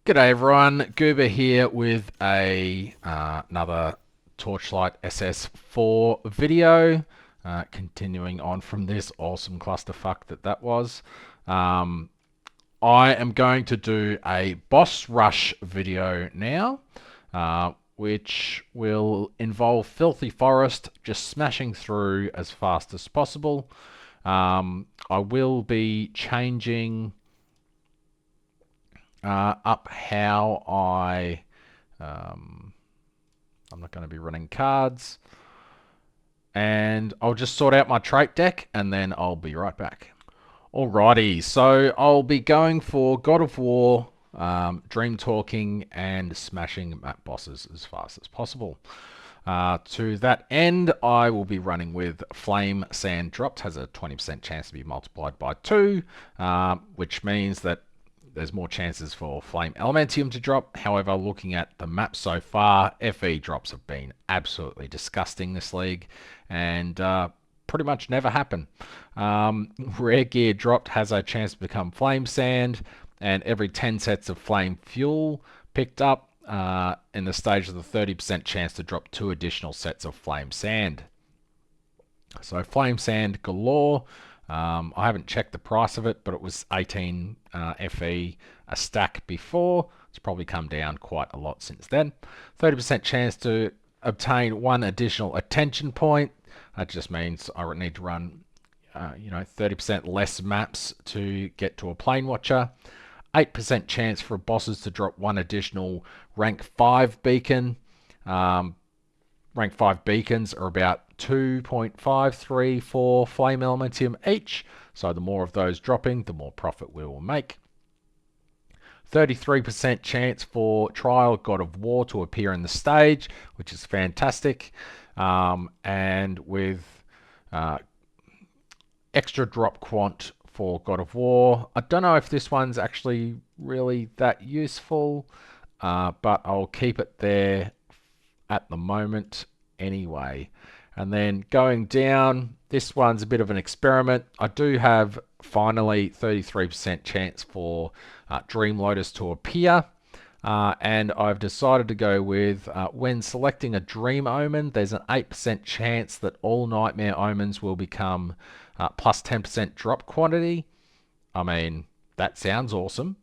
G'day everyone, Goober here with another Torchlight SS4 video, continuing on from this awesome clusterfuck that was. I am going to do a boss rush video now, which will involve Filthy Forest, just smashing through as fast as possible. I will be changing up how I'm not going to be running cards, and I'll just sort out my trait deck and then I'll be right back. Alrighty, so I'll be going for God of War, Dream Talking, and smashing map bosses as fast as possible. To that end, I will be running with Flame Sand Dropped, has a 20% chance to be multiplied by 2, which means that there's more chances for Flame Elementium to drop. However, looking at the map so far, FE drops have been absolutely disgusting this league, and pretty much never happen. Rare Gear dropped has a chance to become Flame Sand, and every 10 sets of Flame Fuel picked up in the stage of the 30% chance to drop 2 additional sets of Flame Sand. So Flame Sand galore. I haven't checked the price of it, but it was 18 FE a stack before. It's probably come down quite a lot since then. 30% chance to obtain 1 additional attention point. That just means I need to run 30% less maps to get to a Plane Watcher. 8% chance for bosses to drop 1 additional rank 5 beacon. Rank 5 beacons are about 2.534 Flame Elementium each, so the more of those dropping, the more profit we will make. 33% chance for Trial God of War to appear in the stage, which is fantastic. And with extra drop quant for God of War. I don't know if this one's actually really that useful, but I'll keep it there at the moment anyway. And then going down, this one's a bit of an experiment. I do have finally 33% chance for Dream Lotus to appear. And I've decided to go with when selecting a Dream Omen, there's an 8% chance that all Nightmare Omens will become plus 10% drop quantity. I mean, that sounds awesome.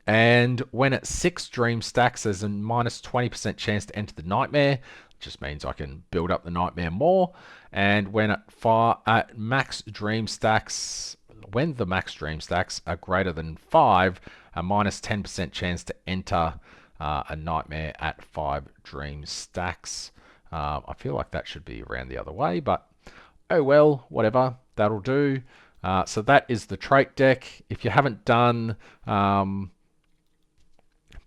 And when at 6 dream stacks, there's a minus 20% chance to enter the Nightmare. Just means I can build up the Nightmare more. And when at max dream stacks, when the max dream stacks are greater than 5, a minus 10% chance to enter a Nightmare at 5 dream stacks. I feel like that should be around the other way, but oh well, whatever, that'll do. So that is the trait deck. If you haven't done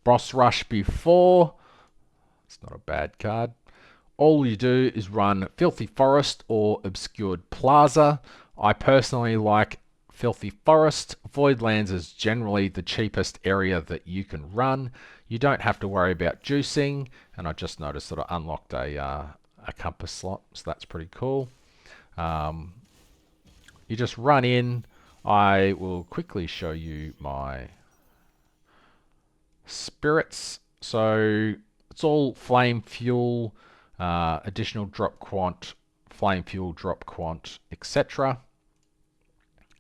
Boss Rush before, it's not a bad card. All you do is run Filthy Forest or Obscured Plaza. I personally like Filthy Forest. Voidlands is generally the cheapest area that you can run. You don't have to worry about juicing, and I just noticed that I unlocked a compass slot, so that's pretty cool. You just run in. I will quickly show you my spirits. So it's all flame fuel, additional drop quant, flame fuel drop quant, etc.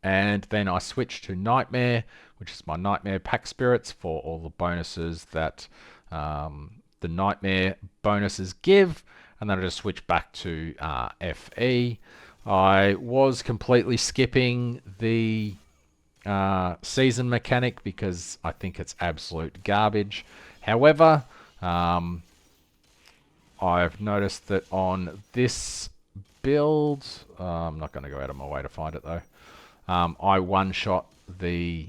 And then I switch to Nightmare, which is my Nightmare pack spirits for all the bonuses that the Nightmare bonuses give. And then I just switch back to FE. I was completely skipping the season mechanic because I think it's absolute garbage. However, I've noticed that on this build, I'm not going to go out of my way to find it though, I one-shot the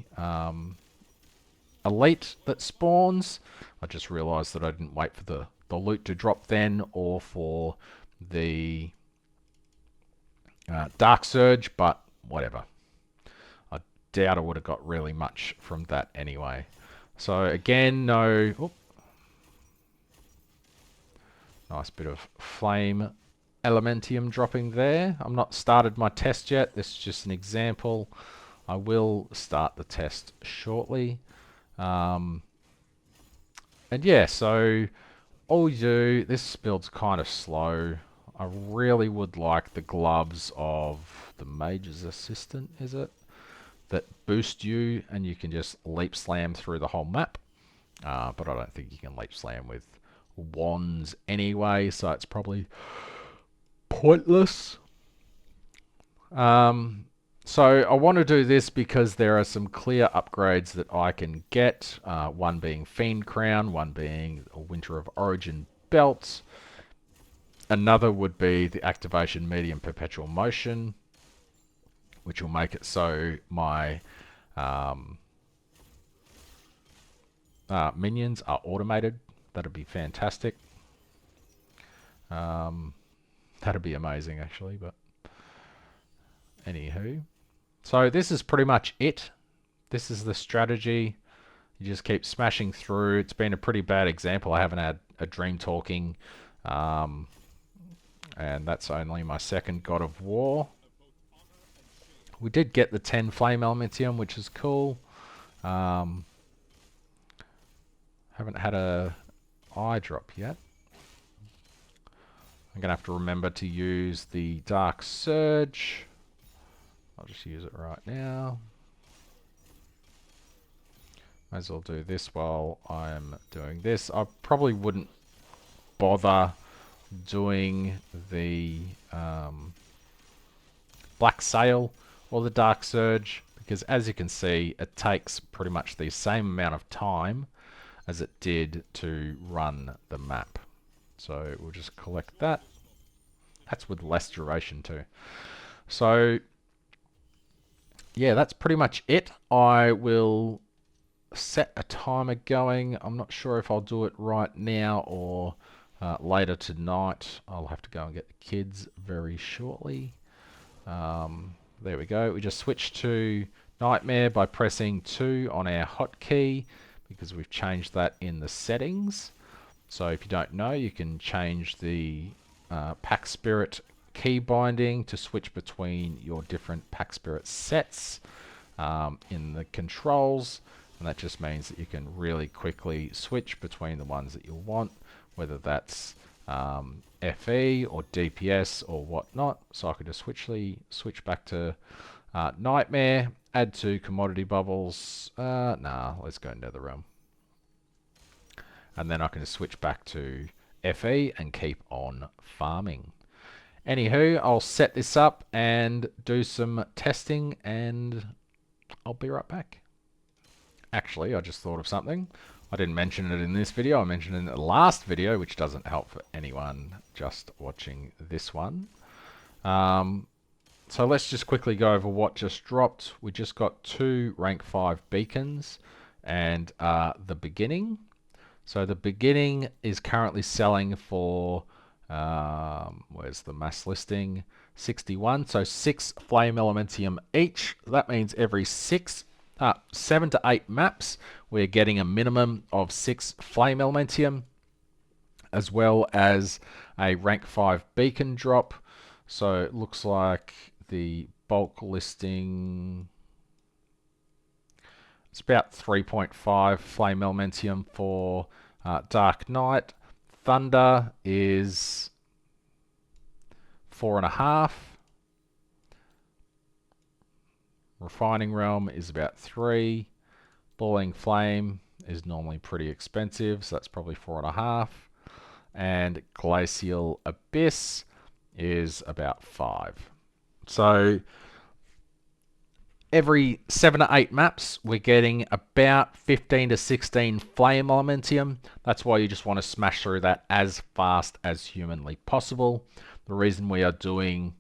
elite that spawns. I just realized that I didn't wait for the loot to drop then, or for the Dark Surge, but whatever. I doubt I would have got really much from that anyway. So again, no... Oop. Nice bit of Flame Elementium dropping there. I'm not started my test yet. This is just an example. I will start the test shortly. And yeah, so all you do, this build's kind of slow. I really would like the gloves of the Mage's Assistant, is it? That boost you and you can just leap slam through the whole map. But I don't think you can leap slam with wands anyway, so it's probably pointless. So I want to do this because there are some clear upgrades that I can get. One being Fiend Crown, one being a Winter of Origin belt. Another would be the activation medium perpetual motion, which will make it so my minions are automated. That'd be fantastic. That'd be amazing, actually. But anywho, so this is pretty much it. This is the strategy. You just keep smashing through. It's been a pretty bad example. I haven't had a Dream Talking, and that's only my second God of War. We did get the 10 Flame Elementium, which is cool. Haven't had a eye drop yet. I'm going to have to remember to use the Dark Surge. I'll just use it right now. Might as well do this while I'm doing this. I probably wouldn't bother doing the Black Sail or the Dark Surge, because as you can see, it takes pretty much the same amount of time as it did to run the map. So we'll just collect that. That's with less duration too. So yeah, that's pretty much it. I will set a timer going. I'm not sure if I'll do it right now or later tonight. I'll have to go and get the kids very shortly. There we go. We just switched to Nightmare by pressing 2 on our hotkey because we've changed that in the settings. So if you don't know, you can change the Pack Spirit key binding to switch between your different Pack Spirit sets in the controls. And that just means that you can really quickly switch between the ones that you want, whether that's FE or DPS or whatnot. So I could just switch back to Nightmare, add to commodity bubbles. Nah, let's go Netherrealm. And then I can just switch back to FE and keep on farming. Anywho, I'll set this up and do some testing and I'll be right back. Actually, I just thought of something. I didn't mention it in this video. I mentioned it in the last video, which doesn't help for anyone just watching this one. So let's just quickly go over what just dropped. We just got 2 rank 5 beacons and the beginning. So the beginning is currently selling for, where's the mass listing? 61. So 6 Flame Elementium each. That means every 7 to 8 maps, we're getting a minimum of 6 Flame Elementium, as well as a rank 5 beacon drop. So it looks like the bulk listing, it's about 3.5 Flame Elementium for Dark Knight. Thunder is 4.5. Refining Realm is about 3. Boiling Flame is normally pretty expensive, so that's probably 4.5. And Glacial Abyss is about 5. So every 7 to 8 maps, we're getting about 15 to 16 Flame Elementium. That's why you just want to smash through that as fast as humanly possible. The reason we are doing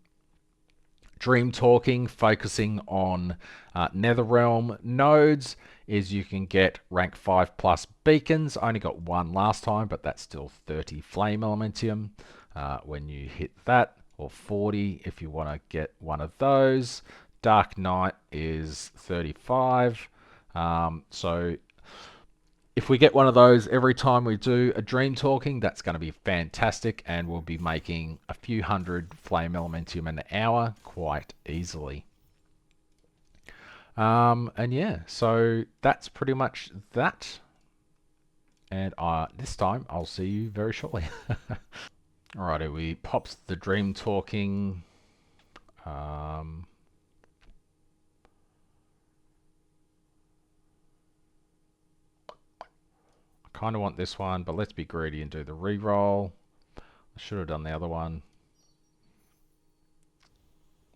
Dream Talking, focusing on Netherrealm nodes, is you can get rank 5 plus beacons. I only got 1 last time, but that's still 30 Flame Elementium when you hit that, or 40 if you want to get one of those. Dark Knight is 35. So if we get one of those every time we do a Dream Talking, that's going to be fantastic, and we'll be making a few hundred Flame Elementium an hour quite easily. And yeah, so that's pretty much that. And this time I'll see you very shortly. Alrighty, we pops the dream talking. Um, I kind of want this one, but let's be greedy and do the re-roll. I should have done the other one.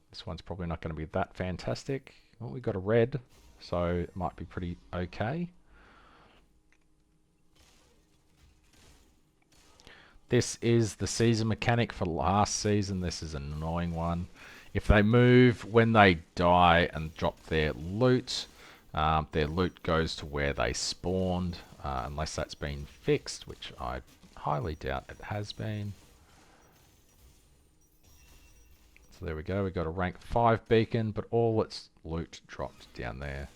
This one's probably not going to be that fantastic. Well, we got a red, so it might be pretty okay. This is the season mechanic for last season. This is an annoying one. If they move when they die and drop their loot goes to where they spawned, unless that's been fixed, which I highly doubt it has been. So there we go, we got a rank 5 beacon, but all its loot dropped down there.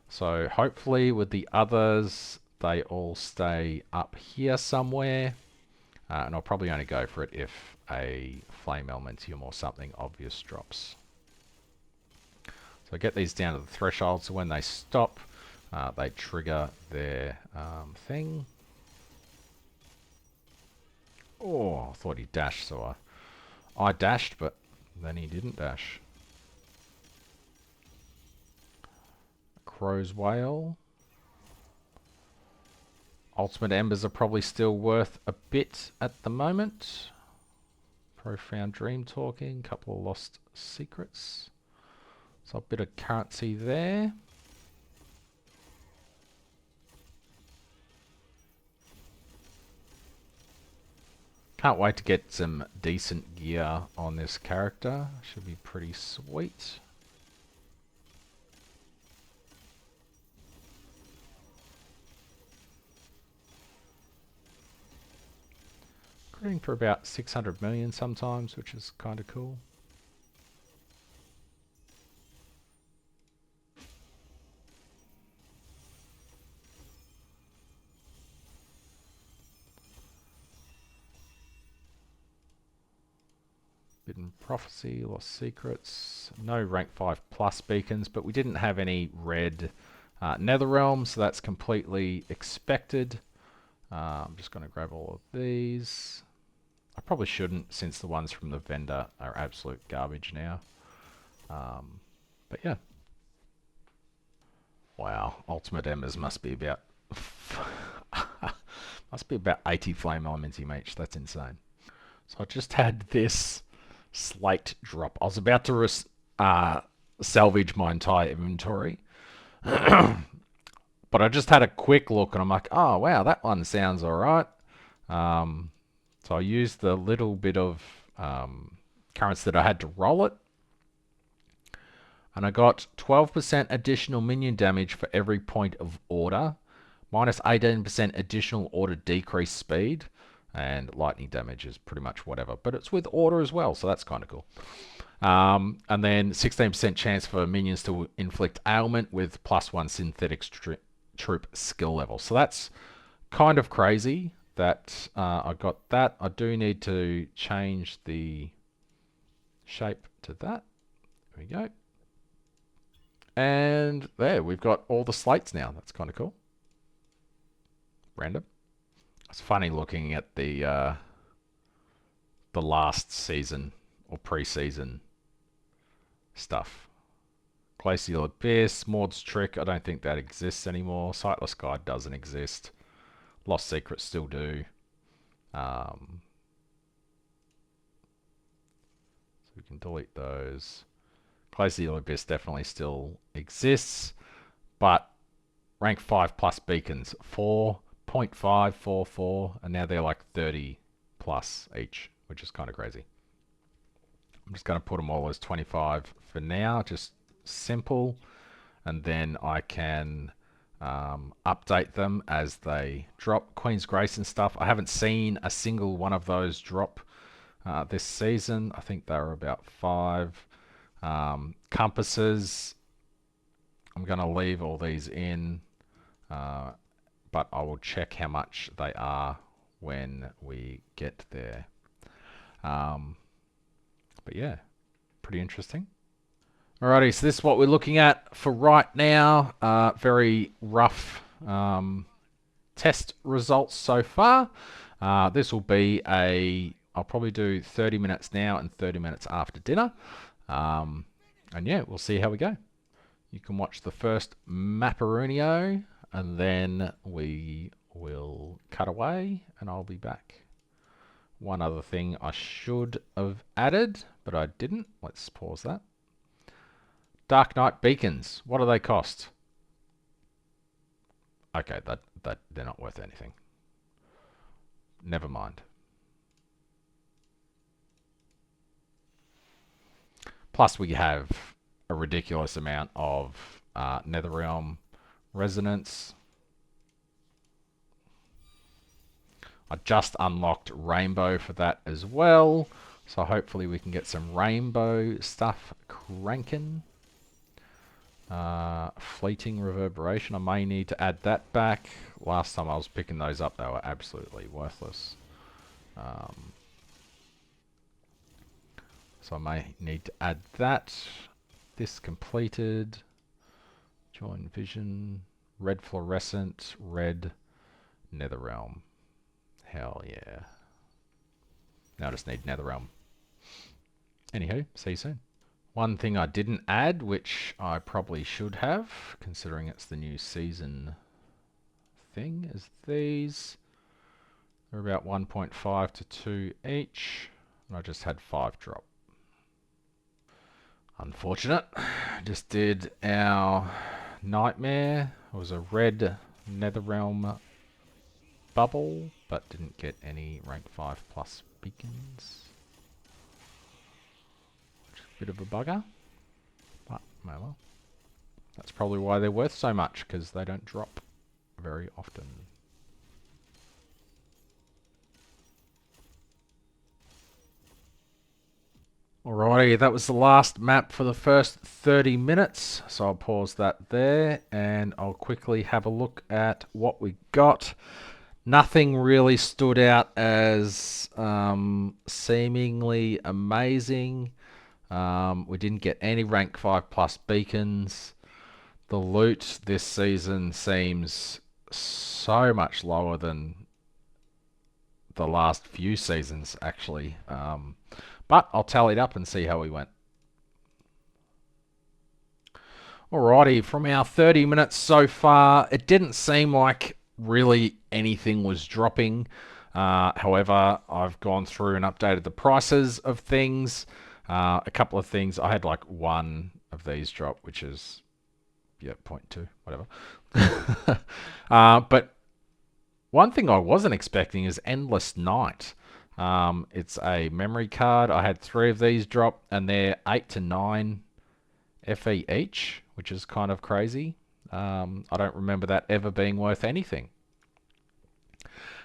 So hopefully with the others, they all stay up here somewhere. And I'll probably only go for it if a flame elementium or something obvious drops. So I get these down to the threshold, so when they stop, they trigger their thing. Oh, I thought he dashed, so I dashed, but then he didn't dash. Crow's Whale. Ultimate Embers are probably still worth a bit at the moment. Profound Dream Talking, couple of Lost Secrets. So a bit of currency there. Can't wait to get some decent gear on this character. Should be pretty sweet. Critting for about 600 million sometimes, which is kind of cool. Hidden Prophecy, Lost Secrets. No rank 5 plus beacons, but we didn't have any red Netherrealm, so that's completely expected. I'm just going to grab all of these. I probably shouldn't, since the ones from the vendor are absolute garbage now. But yeah. Wow, Ultimate Embers must be about 80 flame elementum each. That's insane. So I just had this slate drop. I was about to salvage my entire inventory. But I just had a quick look and I'm like, oh wow, that one sounds alright. So I used the little bit of currency that I had to roll it. And I got 12% additional minion damage for every point of order, minus 18% additional order decrease speed, and lightning damage is pretty much whatever. But it's with order as well, so that's kind of cool. And then 16% chance for minions to inflict ailment with +1 synthetic troop skill level. So that's kind of crazy that I got that. I do need to change the shape to that. There we go. And there, we've got all the slates now. That's kind of cool. Random. It's funny looking at the last season or pre-season stuff. Glacial Abyss, Maud's Trick, I don't think that exists anymore. Sightless Guide doesn't exist. Lost Secrets still do. So we can delete those. Glacial Abyss definitely still exists, but rank 5 plus beacons, 4.544, and now they're like 30 plus each, which is kind of crazy. I'm just going to put them all as 25 for now, just simple, and then I can update them as they drop. Queen's Grace and stuff, I haven't seen a single one of those drop this season. I think they were about 5. Compasses, I'm going to leave all these in, but I will check how much they are when we get there. But yeah, pretty interesting. Alrighty, so this is what we're looking at for right now. Very rough test results so far. This will be I'll probably do 30 minutes now and 30 minutes after dinner. And yeah, we'll see how we go. You can watch the first Maparunio and then we will cut away and I'll be back. One other thing I should have added, but I didn't. Let's pause that. Dark Knight beacons. What do they cost? Okay, that they're not worth anything. Never mind. Plus, we have a ridiculous amount of Netherrealm resonance. I just unlocked Rainbow for that as well. So hopefully we can get some Rainbow stuff cranking. Fleeting Reverberation. I may need to add that back. Last time I was picking those up, they were absolutely worthless. So I may need to add that. This completed. Join Vision. Red Fluorescent. Red Netherrealm. Hell yeah. Now I just need Netherrealm. Anywho, see you soon. One thing I didn't add, which I probably should have, considering it's the new season thing, is these. They're about 1.5 to 2 each. And I just had 5 drop. Unfortunate. Just did our Nightmare. It was a red Netherrealm bubble, but didn't get any rank 5 plus beacons. Bit of a bugger, but oh well. That's probably why they're worth so much, because they don't drop very often. Alrighty, that was the last map for the first 30 minutes, so I'll pause that there, and I'll quickly have a look at what we got. Nothing really stood out as seemingly amazing. We didn't get any rank 5 plus beacons. The loot this season seems so much lower than the last few seasons, actually. But I'll tally it up and see how we went. Alrighty, from our 30 minutes so far, it didn't seem like really anything was dropping. However, I've gone through and updated the prices of things. A couple of things. I had like one of these drop, which is, yeah, 0.2, whatever. But one thing I wasn't expecting is Endless Night. It's a memory card. I had 3 of these drop, and they're 8 to 9 FE each, which is kind of crazy. I don't remember that ever being worth anything.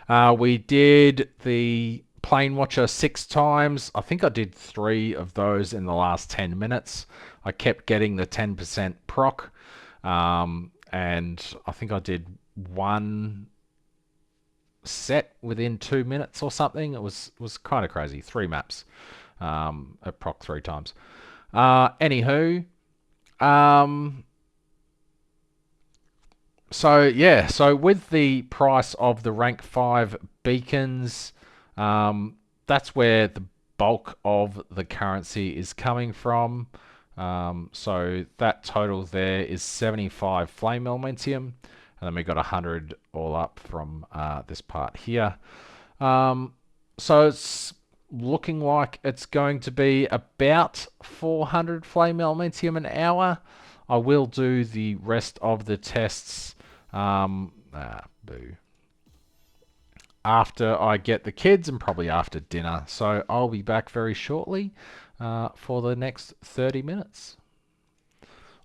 We did the Plane Watcher 6 times. I think I did 3 of those in the last 10 minutes. I kept getting the 10% proc, and I think I did 1 set within 2 minutes or something. It was kind of crazy. 3 maps at proc 3 times. Anywho, so yeah, so with the price of the rank 5 beacons, that's where the bulk of the currency is coming from. So that total there is 75 flame elementium, and then we got 100 all up from this part here. So it's looking like it's going to be about 400 flame elementium an hour. I will do the rest of the tests boo, after I get the kids and probably after dinner. So I'll be back very shortly for the next 30 minutes.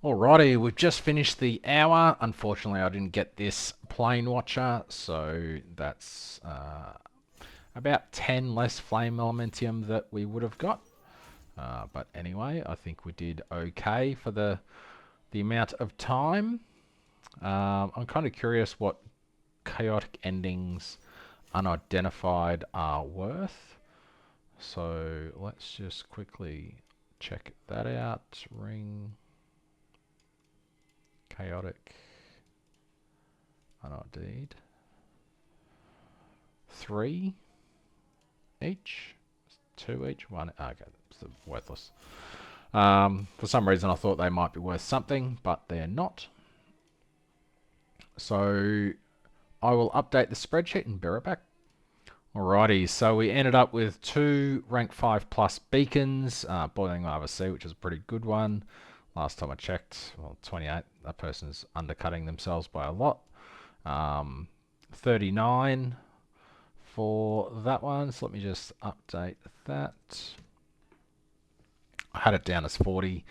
Alrighty, we've just finished the hour. Unfortunately, I didn't get this Plane Watcher, so that's about 10 less flame elementium that we would have got. But anyway, I think we did okay for the amount of time. I'm kind of curious what chaotic endings unidentified are worth. So let's just quickly check that out. Ring. Chaotic. Unid'd. 3 each. 2 each. 1. Okay, it's worthless. For some reason I thought they might be worth something, but they're not. So I will update the spreadsheet and be right back. Alrighty, so we ended up with 2 rank 5 plus beacons, Boiling Lava Sea, which is a pretty good one. Last time I checked, well, 28. That person's undercutting themselves by a lot. 39 for that one. So let me just update that. I had it down as 40,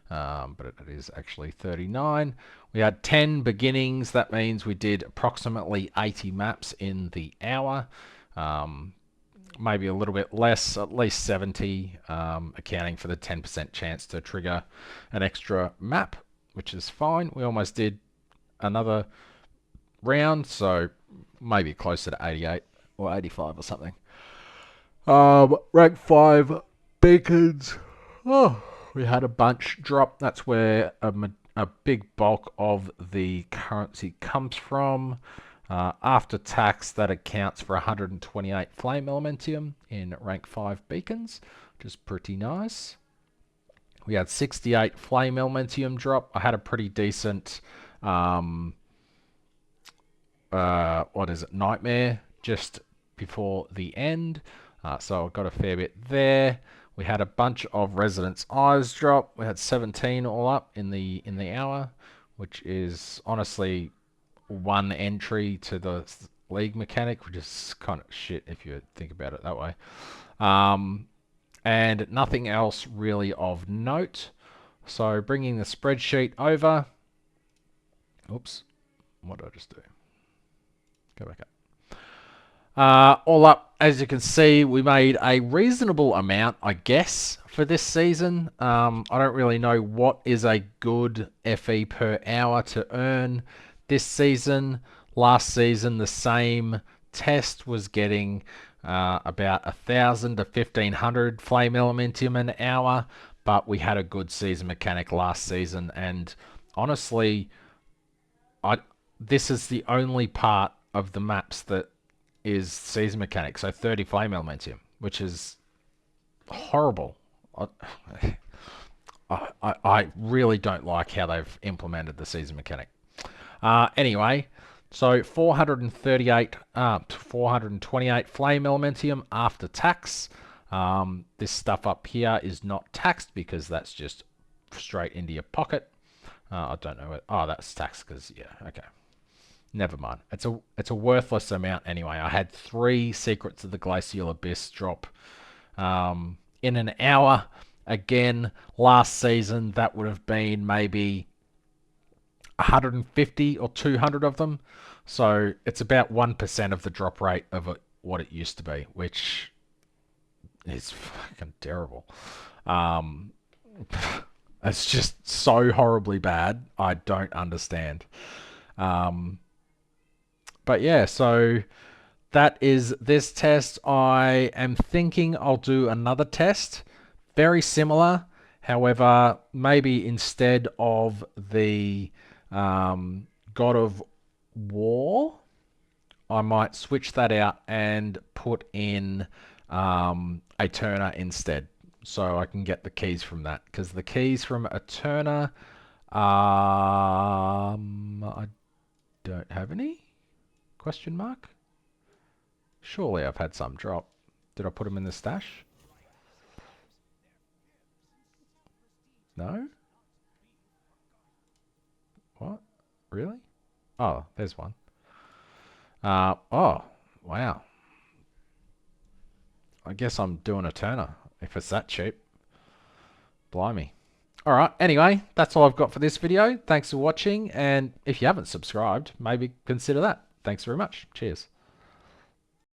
but it is actually 39. We had 10 beginnings. That means we did approximately 80 maps in the hour. Maybe a little bit less, at least 70, accounting for the 10% chance to trigger an extra map, which is fine. We almost did another round, so maybe closer to 88 or 85 or something. Rank 5 beacons. Oh, we had a bunch drop. That's where a big bulk of the currency comes from. After tax, that accounts for 128 flame elementium in rank 5 beacons, which is pretty nice. We had 68 flame elementium drop. I had a pretty decent, nightmare just before the end. So I got a fair bit there. We had a bunch of Resident's Eyes drop. We had 17 all up in the hour, which is honestly one entry to the league mechanic, which is kind of shit if you think about it that way. And nothing else really of note. So bringing the spreadsheet over. Oops, what did I just do? Go back up. All up, as you can see, we made a reasonable amount, I guess, for this season. I don't really know what is a good FE per hour to earn this season. Last season, the same test was getting about 1,000 to 1,500 flame elementium an hour, but we had a good season mechanic last season, and honestly, this is the only part of the maps that is season mechanic, so 30 flame elementium, which is horrible. I really don't like how they've implemented the season mechanic. Anyway, so 428 to 428 flame elementium after tax. This stuff up here is not taxed because that's just straight into your pocket. I don't know what, oh, that's taxed because, yeah, okay. Never mind. It's a worthless amount anyway. I had 3 Secrets of the Glacial Abyss drop in an hour. Again, last season that would have been maybe 150 or 200 of them. So it's about 1% of the drop rate of what it used to be, which is fucking terrible. It's just so horribly bad. I don't understand. But yeah, so that is this test. I am thinking I'll do another test, very similar. However, maybe instead of the God of War, I might switch that out and put in Eterna instead, so I can get the keys from that, because the keys from Eterna, I don't have any? Question mark? Surely I've had some drop. Did I put them in the stash? No? What? Really? Oh, there's one. Oh, wow. I guess I'm doing a Turner if it's that cheap. Blimey. Alright, anyway, that's all I've got for this video. Thanks for watching, and if you haven't subscribed, maybe consider that. Thanks very much. Cheers.